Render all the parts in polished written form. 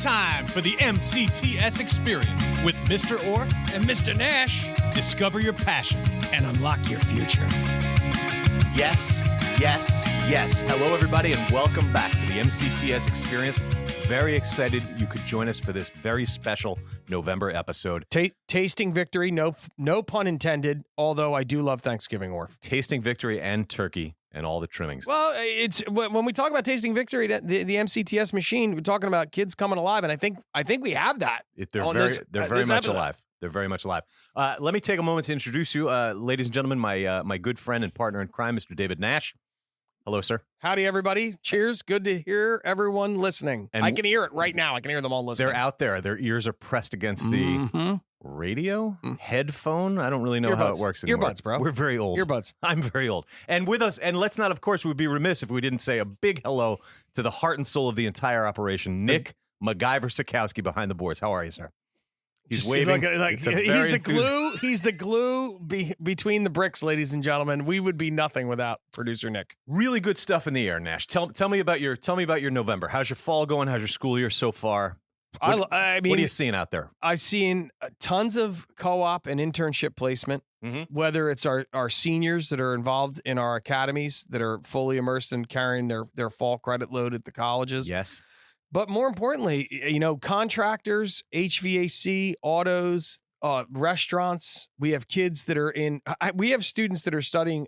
time for the MCTS experience with Mr. Orfe and Mr. Nash. Discover your passion and unlock your future. Yes, yes, yes. Hello, everybody, and welcome back to the MCTS experience. Very excited you could join us for this very special November episode. Tasting victory, no pun intended, although I do love Thanksgiving, Orfe. Tasting victory and turkey and all the trimmings. Well, it's when we talk about tasting victory, the MCTS machine, we're talking about kids coming alive, and I think we have that. They're very much alive. They're very much alive. Let me take a moment to introduce you, ladies and gentlemen, my good friend and partner in crime, Mr. David Nash. Hello, sir. Howdy, everybody. Cheers. Good to hear everyone listening. And I can hear it right now. I can hear them all listening. They're out there. Their ears are pressed against the radio, headphone. I don't really know how it works anymore. Earbuds, bro. We're very old. Earbuds. I'm very old. And with us, and let's not, of course, we'd be remiss if we didn't say a big hello to the heart and soul of the entire operation, Nick MacGyver Sikowski behind the boards. How are you, sir? He's waving. He's the glue between the bricks, ladies and gentlemen. We would be nothing without producer Nick. Really good stuff in the air, Nash. Tell me about your November. How's your fall going? How's your school year so far? What are you seeing out there? I've seen tons of co-op and internship placement. Mm-hmm. Whether it's our seniors that are involved in our academies that are fully immersed in carrying their fall credit load at the colleges. Yes. But more importantly, contractors, HVAC, autos, restaurants. We have kids that are we have students that are studying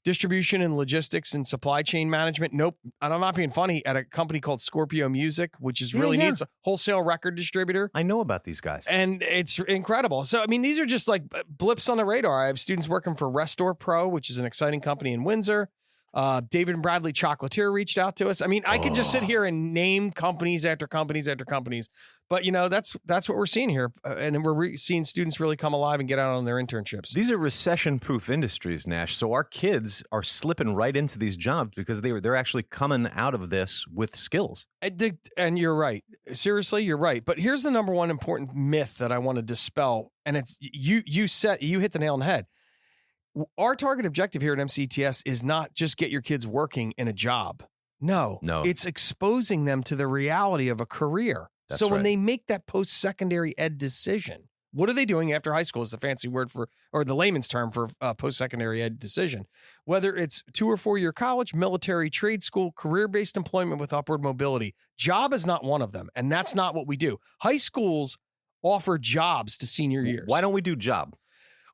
distribution and logistics and supply chain management. Nope. And I'm not being funny, at a company called Scorpio Music, which is really neat. It's a wholesale record distributor. I know about these guys. And it's incredible. So, I mean, these are just like blips on the radar. I have students working for Restore Pro, which is an exciting company in Windsor. David and Bradley Chocolatier reached out to us. I mean, I could just sit here and name companies after companies after companies, but that's what we're seeing here. And we're seeing students really come alive and get out on their internships. These are recession-proof industries, Nash. So our kids are slipping right into these jobs because they're actually coming out of this with skills. And you're right. Seriously, you're right. But here's the number one important myth that I want to dispel. And it's you hit the nail on the head. Our target objective here at MCTS is not just get your kids working in a job. No. It's exposing them to the reality of a career. That's so when right. they make that post-secondary ed decision, what are they doing after high school is the fancy word for, or the layman's term for post-secondary ed decision. Whether it's 2 or 4 year college, military, trade school, career-based employment with upward mobility. Job is not one of them, and that's not what we do. High schools offer jobs to senior years. Why don't we do job?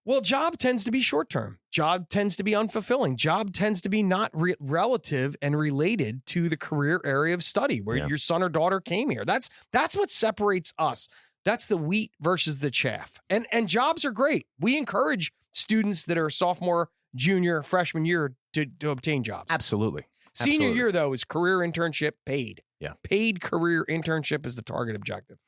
Well, job tends to be short-term. Job tends to be unfulfilling. Job tends to be not relative and related to the career area of study where your son or daughter came here. That's what separates us. That's the wheat versus the chaff. And jobs are great. We encourage students that are sophomore, junior, freshman year to obtain jobs. Absolutely. Senior year, though, is career internship paid. Yeah. Paid career internship is the target objective.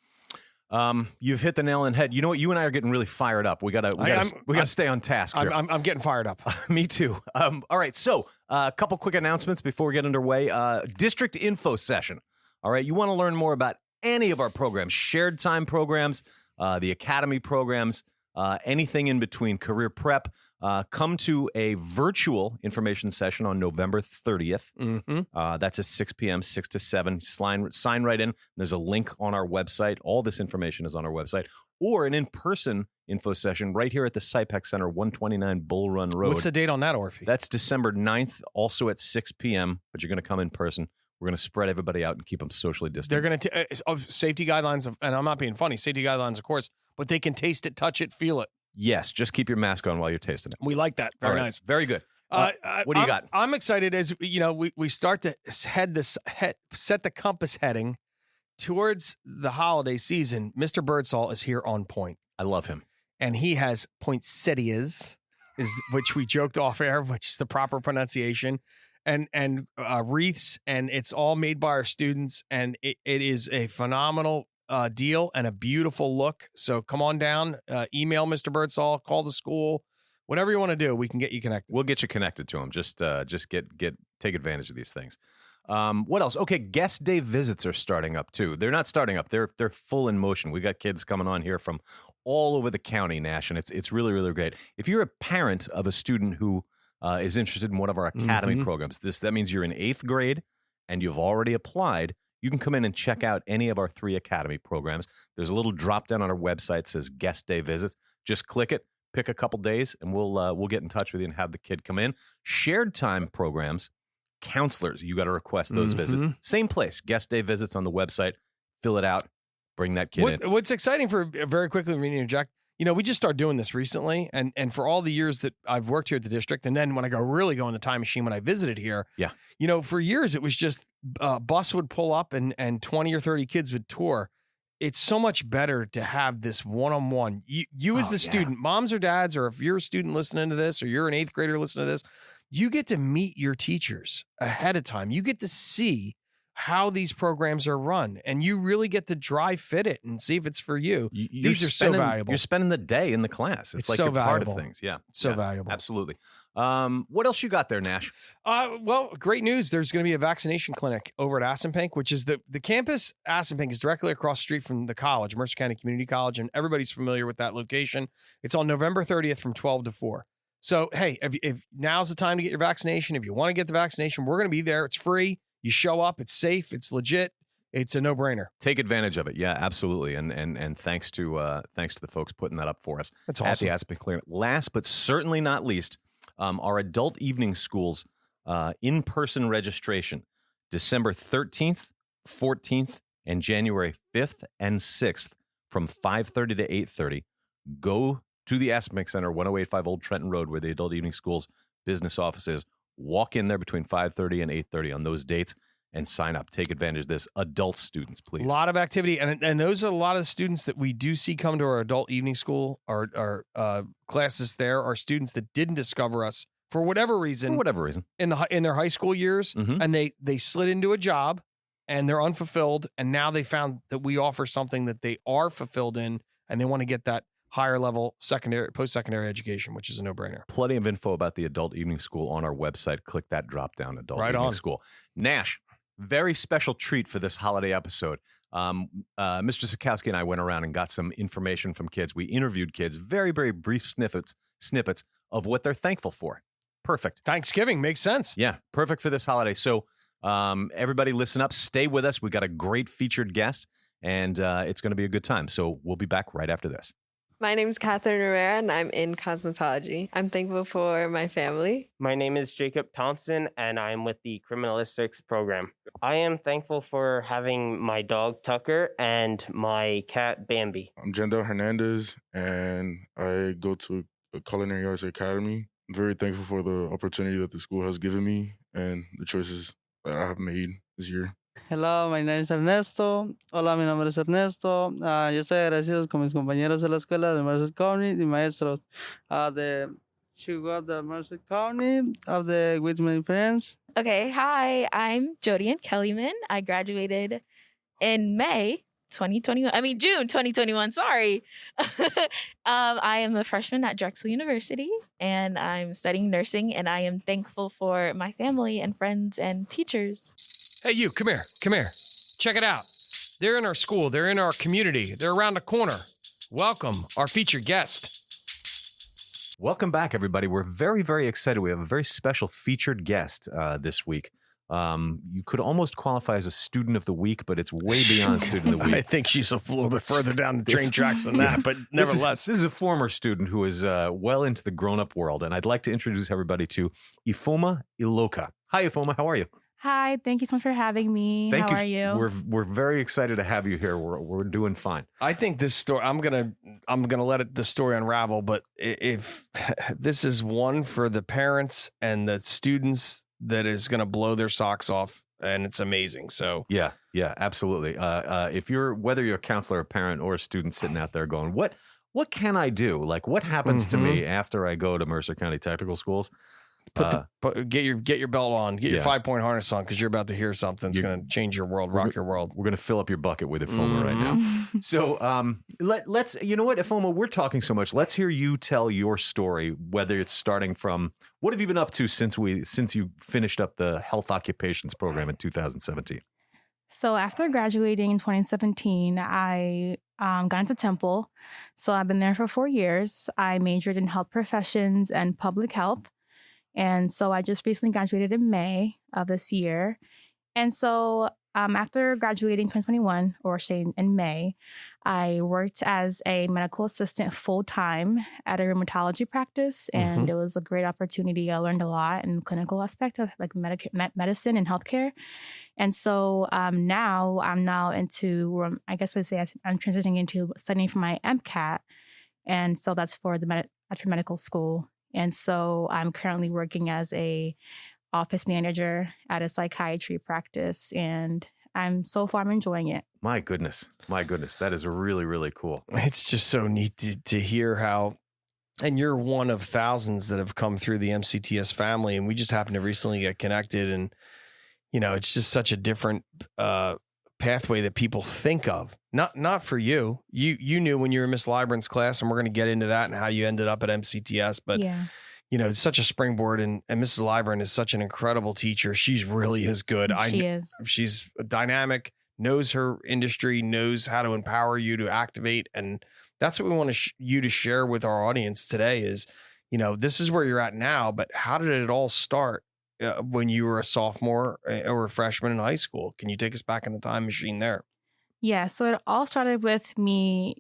You've hit the nail on the head. You know what? You and I are getting really fired up. We gotta stay on task here. I'm getting fired up. Me too. All right. So a couple quick announcements before we get underway. District info session. All right. You want to learn more about any of our programs, shared time programs, the academy programs, anything in between, career prep. Come to a virtual information session on November 30th. Mm-hmm. That's at 6 p.m., 6 to 7. Sign right in. There's a link on our website. All this information is on our website. Or an in-person info session right here at the SciPec Center, 129 Bull Run Road. What's the date on that, Orfe? That's December 9th, also at 6 p.m., but you're going to come in person. We're going to spread everybody out and keep them socially distant. They're going to safety guidelines, and I'm not being funny, safety guidelines, of course, but they can taste it, touch it, feel it. Yes, just keep your mask on while you're tasting it. We like that. Very nice. Very good. What do you got? I'm excited as we start to set the compass heading towards the holiday season. Mr. Birdsall is here on point. I love him. And he has poinsettias, which we joked off air, which is the proper pronunciation, and wreaths, and it's all made by our students, and it is a phenomenal deal and a beautiful look. So come on down, email Mr. Birdsall, call the school, whatever you want to do, we can get you connected. We'll get you connected to him. Just take advantage of these things. What else? Okay, guest day visits are starting up too. They're not starting up. They're full in motion. We got kids coming on here from all over the county, Nash, and it's really, really great. If you're a parent of a student who is interested in one of our academy programs, that means you're in 8th grade and you've already applied. you can come in and check out any of our 3 academy programs. There's a little drop down on our website that says guest day visits. Just click it, pick a couple days, and we'll get in touch with you and have the kid come in. Shared time programs, counselors, you got to request those visits. Same place, guest day visits on the website. Fill it out, bring that kid in. What's exciting for very quickly, when you interject, we just started doing this recently, and for all the years that I've worked here at the district, and then when I really go in the time machine when I visited here, for years it was just a bus would pull up and 20 or 30 kids would tour. It's so much better to have this one-on-one. You as the student, moms or dads, or if you're a student listening to this, or you're an 8th grader listening to this, you get to meet your teachers ahead of time. You get to see how these programs are run, and you really get to dry fit it and see if it's for you. These are so valuable. You're spending the day in the class. It's like so you're part valuable. of things. Yeah. So valuable. Absolutely. What else you got there, Nash? Well, great news. There's going to be a vaccination clinic over at Assunpink, which is the campus. Assunpink is directly across the street from the college, Mercer County Community College, and everybody's familiar with that location. It's on November 30th from 12 to 4. So, hey, if now's the time to get your vaccination, if you want to get the vaccination, we're going to be there. It's free. You show up. It's safe. It's legit. It's a no-brainer. Take advantage of it. Yeah, absolutely. And thanks to the folks putting that up for us. That's awesome. At the Assunpink Clinic. Last but certainly not least, our adult evening schools in-person registration, December 13th, 14th, and January 5th and 6th from 5:30 to 8:30. Go to the Assunpink Center, 1085 Old Trenton Road, where the adult evening schools business office is. Walk in there between 5:30 and 8:30 on those dates and sign up. Take advantage of this. Adult students, please. A lot of activity. And those are a lot of the students that we do see come to our adult evening school. Our classes there are students that didn't discover us for whatever reason. In their high school years. And they slid into a job and they're unfulfilled. And now they found that we offer something that they are fulfilled in, and they want to get that higher level post-secondary education, which is a no-brainer. Plenty of info about the adult evening school on our website. Click that drop down, adult evening school. Nash, very special treat for this holiday episode. Mr. Sikowski and I went around and got some information from kids. We interviewed kids, very, very brief snippets of what they're thankful for. Perfect. Thanksgiving makes sense. Yeah, perfect for this holiday. So everybody listen up, stay with us. We got a great featured guest, and it's going to be a good time. So we'll be back right after this. My name is Catherine Rivera, and I'm in cosmetology. I'm thankful for my family. My name is Jacob Thompson, and I'm with the criminalistics program. I am thankful for having my dog Tucker and my cat Bambi. I'm Jendel Hernandez, and I go to a Culinary Arts Academy. I'm very thankful for the opportunity that the school has given me and the choices that I have made this year. Hello, my name is Ernesto. Hola, mi nombre es Ernesto. Yo soy agradecido con mis compañeros de la escuela de Mercer County y maestros de Mercer County with my friends. Okay, hi, I'm Jody Ann Kellyman. I graduated in June 2021, sorry. I am a freshman at Drexel University, and I'm studying nursing, and I am thankful for my family and friends and teachers. Hey, you, come here. Check it out. They're in our school. They're in our community. They're around the corner. Welcome, our featured guest. Welcome back, everybody. We're very, very excited. We have a very special featured guest this week. You could almost qualify as a student of the week, but it's way beyond student of the week. I think she's a little bit further down the train tracks than that, but nevertheless. This is a former student who is well into the grown-up world, and I'd like to introduce everybody to Ifoma Iloka. Hi, Ifoma. How are you? Hi, thank you so much for having me. How are you? We're very excited to have you here. We're doing fine. I think this story, I'm gonna let the story unravel, but if this is one for the parents and the students that is gonna blow their socks off, and it's amazing. So yeah, absolutely. Whether you're a counselor, a parent, or a student sitting out there going, what can I do? Like, what happens to me after I go to Mercer County Technical Schools? Get your belt on, get your 5-point harness on, because you're about to hear something that's going to change your world, rock your world. We're going to fill up your bucket with Ifoma right now. So let's, you know what, Ifoma, we're talking so much. Let's hear you tell your story, whether it's starting from, what have you been up to since you finished up the health occupations program in 2017? So after graduating in 2017, I got into Temple. So I've been there for 4 years. I majored in health professions and public health. And so I just recently graduated in May of this year. And so after graduating 2021, or say in May, I worked as a medical assistant full-time at a rheumatology practice, and it was a great opportunity. I learned a lot in the clinical aspect of like medicine and healthcare. And so now I'm into, I guess I'd say I'm transitioning into studying for my MCAT. And so that's for the after medical school. And so I'm currently working as a office manager at a psychiatry practice, and I'm enjoying it. My goodness. That is really, really cool. It's just so neat to hear how, and you're one of thousands that have come through the MCTS family, and we just happened to recently get connected, and it's just such a different pathway that people think of. Not for you. You knew when you were in Miss Libran's class, and we're going to get into that and how you ended up at MCTS, but it's such a springboard, and Mrs. Libran is such an incredible teacher. She's really is good. She is. She's dynamic, knows her industry, knows how to empower you to activate. And that's what we want you to share with our audience today is, this is where you're at now, but how did it all start when you were a sophomore or a freshman in high school? Can you take us back in the time machine there? Yeah. So it all started with me,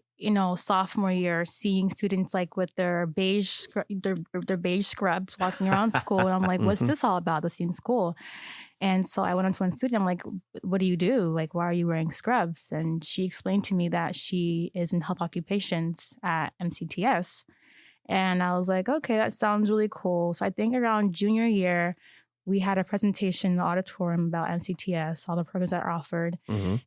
sophomore year, seeing students like with their beige scrubs walking around school. And I'm like, what's this all about? This seems cool. And so I went up to one student. I'm like, what do you do? Like, why are you wearing scrubs? And she explained to me that she is in health occupations at MCTS. And I was like, okay, that sounds really cool. So I think around junior year, we had a presentation in the auditorium about MCTS, all the programs that are offered.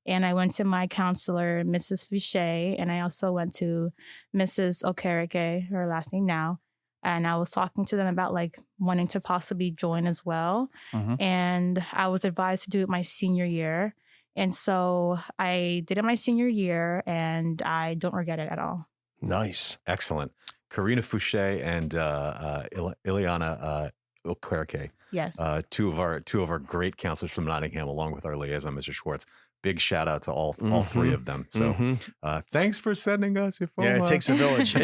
And I went to my counselor, Mrs. Fouché, and I also went to Mrs. Okereke, her last name now. And I was talking to them about like wanting to possibly join as well. And I was advised to do it my senior year. And so I did it my senior year, and I don't regret it at all. Nice. Excellent. Karina Fouché and Ileana Okereke. Yes. Two of our great counselors from Nottingham, along with our liaison, Mr. Schwartz. Big shout out to all three of them. So thanks for sending us your phone. Yeah, it takes a village.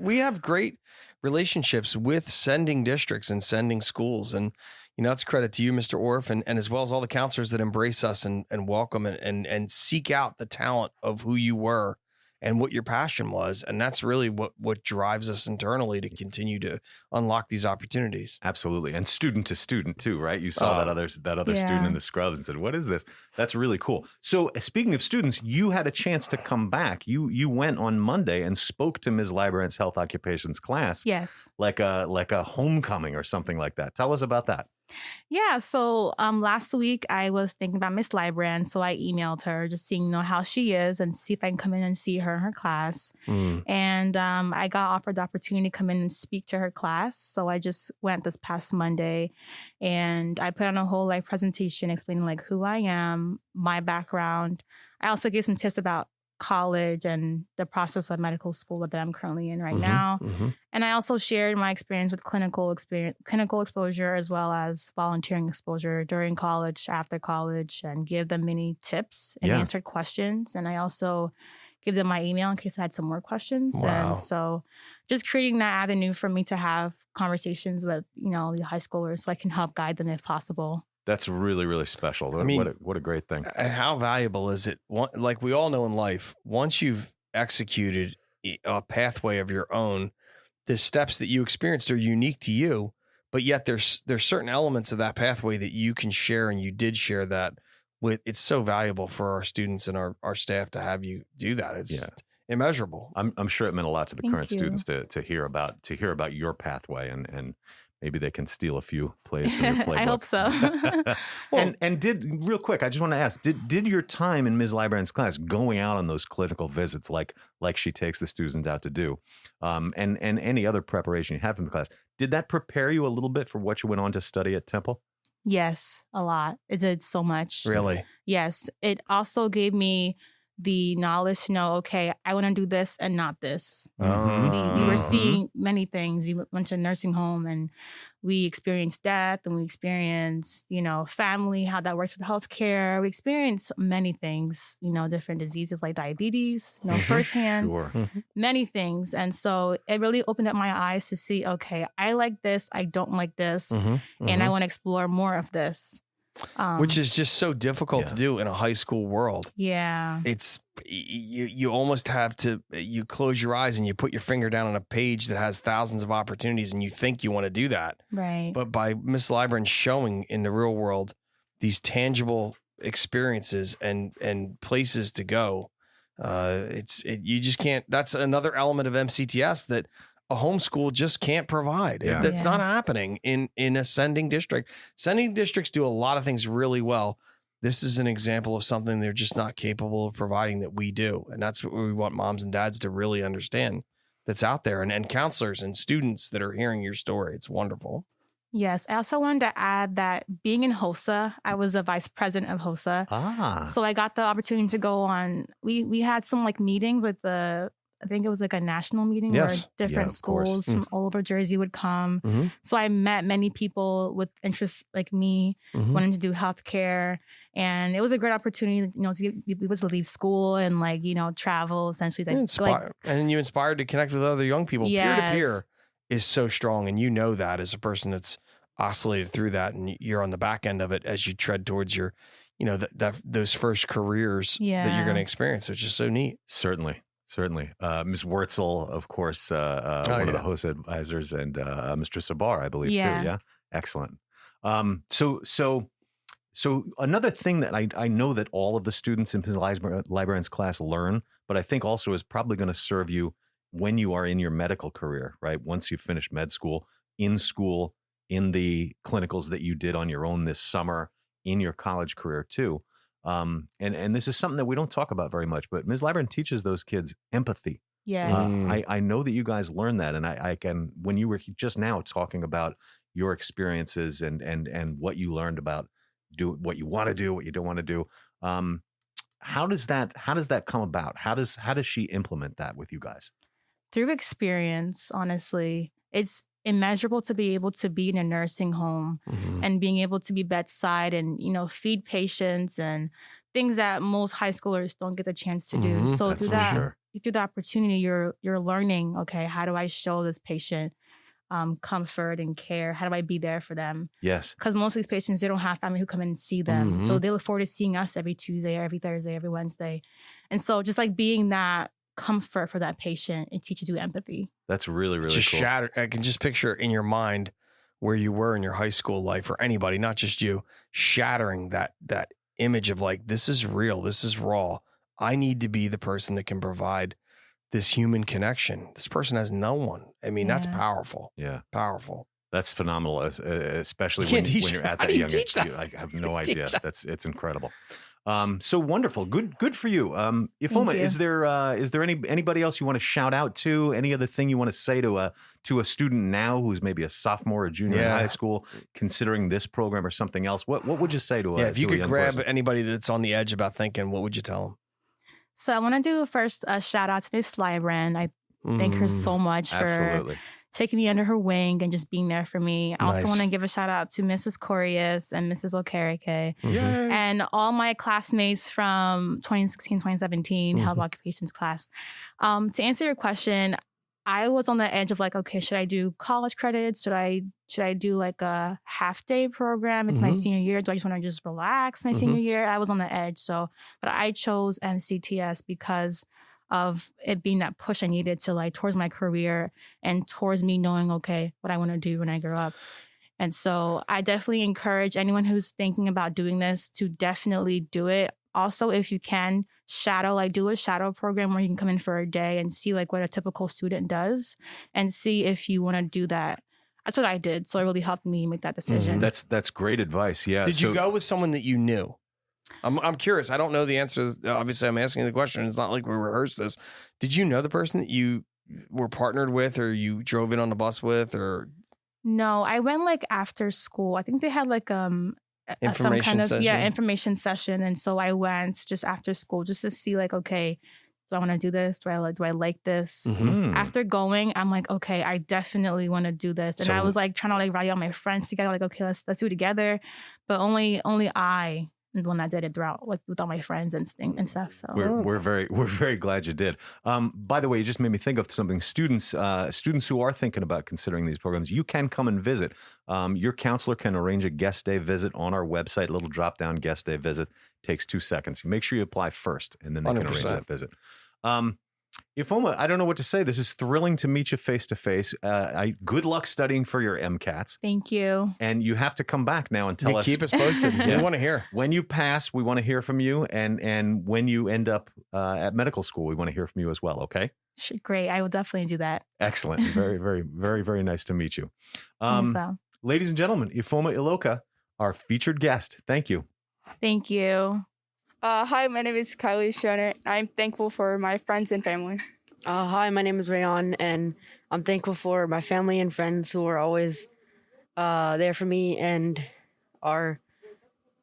We have great relationships with sending districts and sending schools. And, that's credit to you, Mr. Orfe, and as well as all the counselors that embrace us and welcome and seek out the talent of who you were and what your passion was. And that's really what drives us internally to continue to unlock these opportunities. Absolutely. And student to student too, right? You saw that other student in the scrubs and said, what is this? That's really cool. So speaking of students, you had a chance to come back. You went on Monday and spoke to Ms. Libran's health occupations class. Yes. Like a homecoming or something like that. Tell us about that. Yeah. So last week I was thinking about Miss Libran. So I emailed her just seeing how she is and see if I can come in and see her in her class. And I got offered the opportunity to come in and speak to her class. So I just went this past Monday, and I put on a whole presentation explaining like who I am, my background. I also gave some tips about college and the process of medical school that I'm currently in right now. And I also shared my experience with clinical exposure as well as volunteering exposure during college, after college, and give them many tips and answered questions. And I also give them my email in case I had some more questions. Wow. And so just creating that avenue for me to have conversations with, the high schoolers so I can help guide them if possible. That's really, really special. What a great thing. How valuable is it? Like we all know in life, once you've executed a pathway of your own, the steps that you experienced are unique to you, but yet there's certain elements of that pathway that you can share, and you did share that with. It's so valuable for our students and our staff to have you do that. It's immeasurable. I'm sure it meant a lot to the current you. students to hear about your pathway, and maybe they can steal a few plays from your playbook. I hope so. and did real quick, I just want to ask, did your time in Ms. Libran's class going out on those clinical visits like she takes the students out to do, and any other preparation you have from the class, did that prepare you a little bit for what you went on to study at Temple? Yes, a lot. It did so much. Really? Yes. It also gave me the knowledge to know, okay, I want to do this and not this. We were seeing many things. We went to a nursing home and we experienced death, and we experienced, family, how that works with healthcare. We experienced many things, different diseases like diabetes, firsthand, many things. And so it really opened up my eyes to see, okay, I like this, I don't like this, and I want to explore more of this. Which is just so difficult to do in a high school world. Yeah. It's you almost have to, you close your eyes and you put your finger down on a page that has thousands of opportunities and you think you want to do that. Right. But by Miss Libran showing in the real world these tangible experiences and places to go, you just can't, that's another element of MCTS that a homeschool just can't provide. Yeah. That's not happening in a sending district. Sending districts do a lot of things really well. This is an example of something they're just not capable of providing that we do. And that's what we want moms and dads to really understand that's out there, and counselors and students that are hearing your story. It's wonderful. Yes. I also wanted to add that being in HOSA, I was a vice president of HOSA. So I got the opportunity to go on, we had some like meetings with I think it was like a national meeting where different schools from all over Jersey would come. Mm-hmm. So I met many people with interests like me, wanting to do healthcare. And it was a great opportunity, to be able to leave school and travel essentially. And you inspired to connect with other young people. Yes. Peer-to-peer is so strong. And you know that as a person that's oscillated through that, and you're on the back end of it as you tread towards your, those first careers that you're going to experience, which is so neat. Certainly. Ms. Wurtzel, of course, one of the host advisors, and Mr. Sabar, I believe, too. Yeah. Excellent. So another thing that I know that all of the students in Ms. Libran's class learn, but I think also is probably going to serve you when you are in your medical career, right? Once you finish med school, in the clinicals that you did on your own this summer, in your college career, too. And this is something that we don't talk about very much, but Ms. Libran teaches those kids empathy. Yes. I know that you guys learn that. And I can, when you were just now talking about your experiences and what you learned about what you want to do, what you don't want to do. How does that come about? How does she implement that with you guys? Through experience, honestly. It's immeasurable to be able to be in a nursing home and being able to be bedside and, feed patients and things that most high schoolers don't get the chance to do. So through the opportunity, you're learning, okay, how do I show this patient comfort and care? How do I be there for them? Yes. Because most of these patients, they don't have family who come in and see them. So they look forward to seeing us every Tuesday, every Thursday, every Wednesday. And so just like being that comfort for that patient, it teaches you empathy. That's really, really just cool. I can just picture in your mind where you were in your high school life, or anybody, not just you, shattering that image of like, this is real, this is raw. I need to be the person that can provide this human connection. This person has no one. I mean, that's powerful. Yeah. Powerful. That's phenomenal, especially when you're at that young age. I have no idea. It's incredible. So wonderful. Good for you. Ifoma, is there anybody else you want to shout out to? Any other thing you want to say to a student now who's maybe a sophomore or junior in high school, considering this program or something else? What would you say to if you could grab person? anybody that's on the edge about thinking, what would you tell them? So I want to do first a shout out to Miss Libran. I thank her so much for taking me under her wing and just being there for me. I also want to give a shout out to Mrs. Corias and Mrs. Okereke and all my classmates from 2016, 2017 health occupations class. To answer your question, I was on the edge of like, okay, should I do college credits? Should I do like a half day program? It's my senior year. Do I just want to just relax my senior year? I was on the edge. But I chose MCTS because of it being that push I needed to like towards my career and towards me knowing, okay, what I want to do when I grow up. And so I definitely encourage anyone who's thinking about doing this to definitely do it. Also, if you can do a shadow program where you can come in for a day and see like what a typical student does and see if you want to do that. That's what I did. So it really helped me make that decision. That's great advice. Yeah. Did you go with someone that you knew? I'm curious. I don't know the answers. Obviously, I'm asking the question. It's not like we rehearsed this. Did you know the person that you were partnered with, or you drove in on the bus with, or? No, I went like after school. I think they had like information session. Information session. And so I went just after school just to see like, okay, do I want to do this? Do I like this? After going, I'm like, okay, I definitely want to do this. And I was like trying to like rally all my friends together, like, okay, let's do it together. But only I when I did it throughout, like with all my friends and stuff. So We're very glad you did. By the way, you just made me think of something. Students who are thinking about considering these programs, you can come and visit. Your counselor can arrange a guest day visit on our website. A little drop down guest day visit takes 2 seconds. You make sure you apply first, and then they can arrange 100%. that visit. Ifoma, I don't know what to say. This is thrilling to meet you face to face. Good luck studying for your MCATs. thank you. And you have to come back now and tell us. Keep us posted. Yeah. We want to hear. When you pass, we want to hear from you. And when you end up at medical school, we want to hear from you as well. Okay. Great. I will definitely do that. Excellent. Very, very, very, very nice to meet you. As well. Ladies and gentlemen, Ifoma Iloka, our featured guest. Thank you. Thank you. Hi, my name is Kylie Schoner. I'm thankful for my friends and family. Hi, my name is Rayon, and I'm thankful for my family and friends who are always there for me and are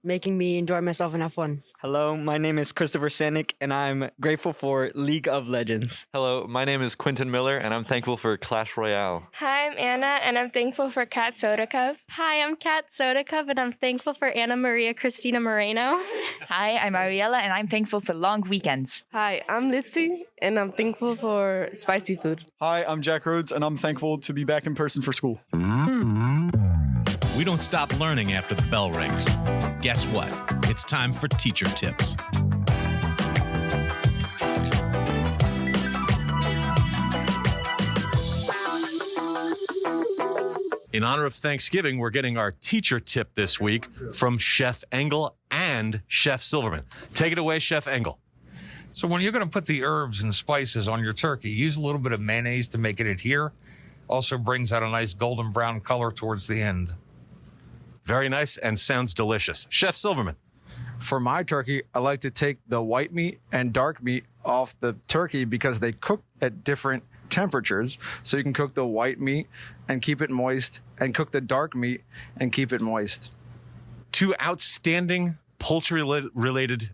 making me enjoy myself and have fun. Hello, my name is Christopher Sanick, and I'm grateful for League of Legends. Hello, my name is Quentin Miller, and I'm thankful for Clash Royale. Hi, I'm Anna, and I'm thankful for Kat Soda Cup. Hi, I'm Kat Soda Cup, and I'm thankful for Anna Maria Cristina Moreno. Hi, I'm Ariella, and I'm thankful for long weekends. Hi, I'm Litzy, and I'm thankful for spicy food. Hi, I'm Jack Rhodes, and I'm thankful to be back in person for school. We don't stop learning after the bell rings. Guess what? It's time for teacher tips. In honor of Thanksgiving, we're getting our teacher tip this week from Chef Engel and Chef Silverman. Take it away, Chef Engel. So when you're going to put the herbs and spices on your turkey, use a little bit of mayonnaise to make it adhere. Also brings out a nice golden brown color towards the end. Very nice and sounds delicious. Chef Silverman. For my turkey, I like to take the white meat and dark meat off the turkey because they cook at different temperatures. So you can cook the white meat and keep it moist, and cook the dark meat and keep it moist. 2 outstanding poultry-related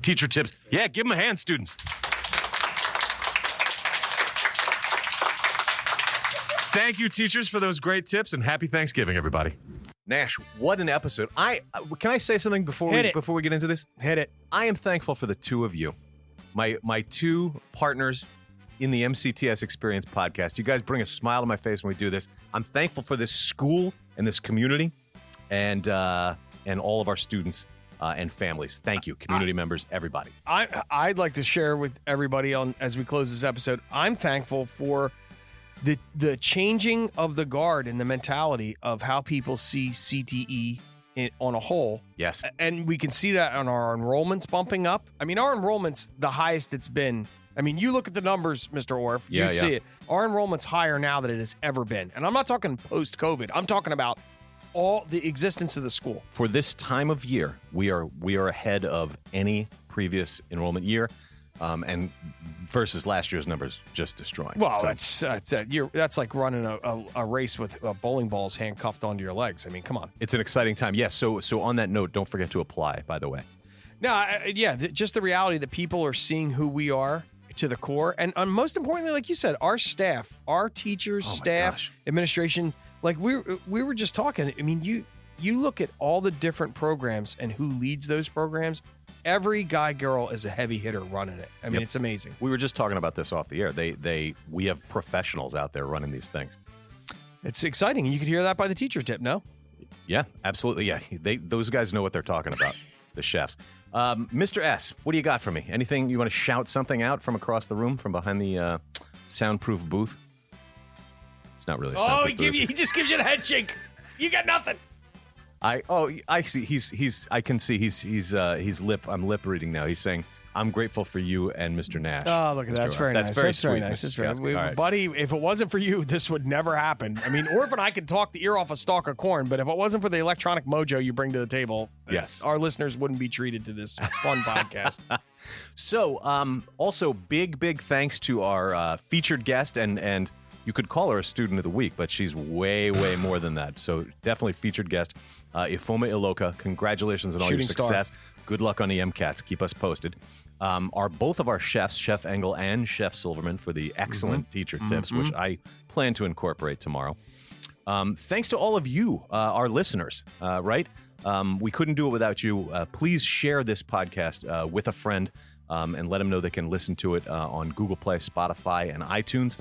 teacher tips. Yeah, give them a hand, students. Thank you, teachers, for those great tips, and happy Thanksgiving, everybody. Nash, what an episode. Can I say something before we get into this? Hit it. I am thankful for the 2 of you. My 2 partners in the MCTS Experience podcast. You guys bring a smile to my face when we do this. I'm thankful for this school and this community and all of our students and families. Thank you, community members, everybody. I'd like to share with everybody as we close this episode. I'm thankful for the changing of the guard and the mentality of how people see CTE on a whole. Yes. And we can see that on our enrollments bumping up. I mean, our enrollment's the highest it's been. I mean, you look at the numbers, Mr. Orfe, you see it. Our enrollment's higher now than it has ever been. And I'm not talking post-COVID. I'm talking about all the existence of the school. For this time of year, we are ahead of any previous enrollment year. And versus last year's numbers, just destroying. Well, that's like running a race with bowling balls handcuffed onto your legs. I mean, come on. It's an exciting time. Yes. So on that note, don't forget to apply, by the way. No, just the reality that people are seeing who we are to the core. And most importantly, like you said, our staff, our teachers, staff, administration, like we were just talking. I mean, you look at all the different programs and who leads those programs. Every guy, girl is a heavy hitter running it. I mean, It's amazing. We were just talking about this off the air. We have professionals out there running these things. It's exciting. You could hear that by the teacher tip, no? Yeah, absolutely. Yeah, those guys know what they're talking about, the chefs. Mr. S, what do you got for me? Anything you want to shout something out from across the room, from behind the soundproof booth? It's not really a soundproof booth. He just gives you the head shake. You got nothing. I see. I can see. I'm lip reading now. He's saying, "I'm grateful for you and Mr. Nash." Oh, look, that's very nice. That's very nice. That's very nice. Buddy, if it wasn't for you, this would never happen. I mean, Orfe and I could talk the ear off a stalk of corn, but if it wasn't for the electronic mojo you bring to the table, yes, our listeners wouldn't be treated to this fun podcast. So, also big thanks to our featured guest and. You could call her a student of the week, but she's way more than that. So definitely featured guest, Ifoma Iloka. Congratulations on all your success. Good luck on the MCATs. Keep us posted. Both of our chefs, Chef Engel and Chef Silverman, for the excellent teacher tips, which I plan to incorporate tomorrow. Thanks to all of you, our listeners, right? We couldn't do it without you. Please share this podcast with a friend and let them know they can listen to it on Google Play, Spotify, and iTunes.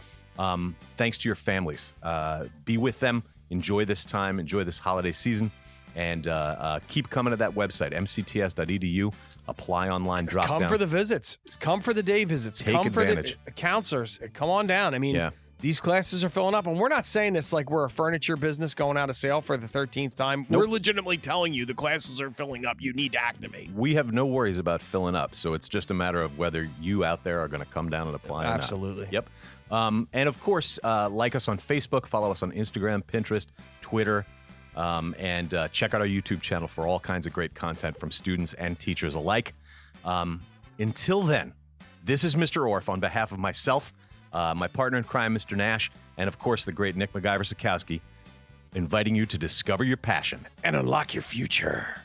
Thanks to your families. Be with them. Enjoy this time. Enjoy this holiday season. And keep coming to that website, mcts.edu. Apply online, drop down. Come for the visits. Come for the day visits. Take Come advantage. for the counselors. Come on down. I mean, these classes are filling up. And we're not saying this like we're a furniture business going out of sale for the 13th time. Nope. We're legitimately telling you the classes are filling up. You need to activate. We have no worries about filling up. So it's just a matter of whether you out there are going to come down and apply or not. Absolutely. Yep. And of course, like us on Facebook, follow us on Instagram, Pinterest, Twitter, and check out our YouTube channel for all kinds of great content from students and teachers alike. Until then, this is Mr. Orfe on behalf of myself, my partner in crime, Mr. Nash, and of course, the great Nick MacGyver Sikowski, inviting you to discover your passion and unlock your future.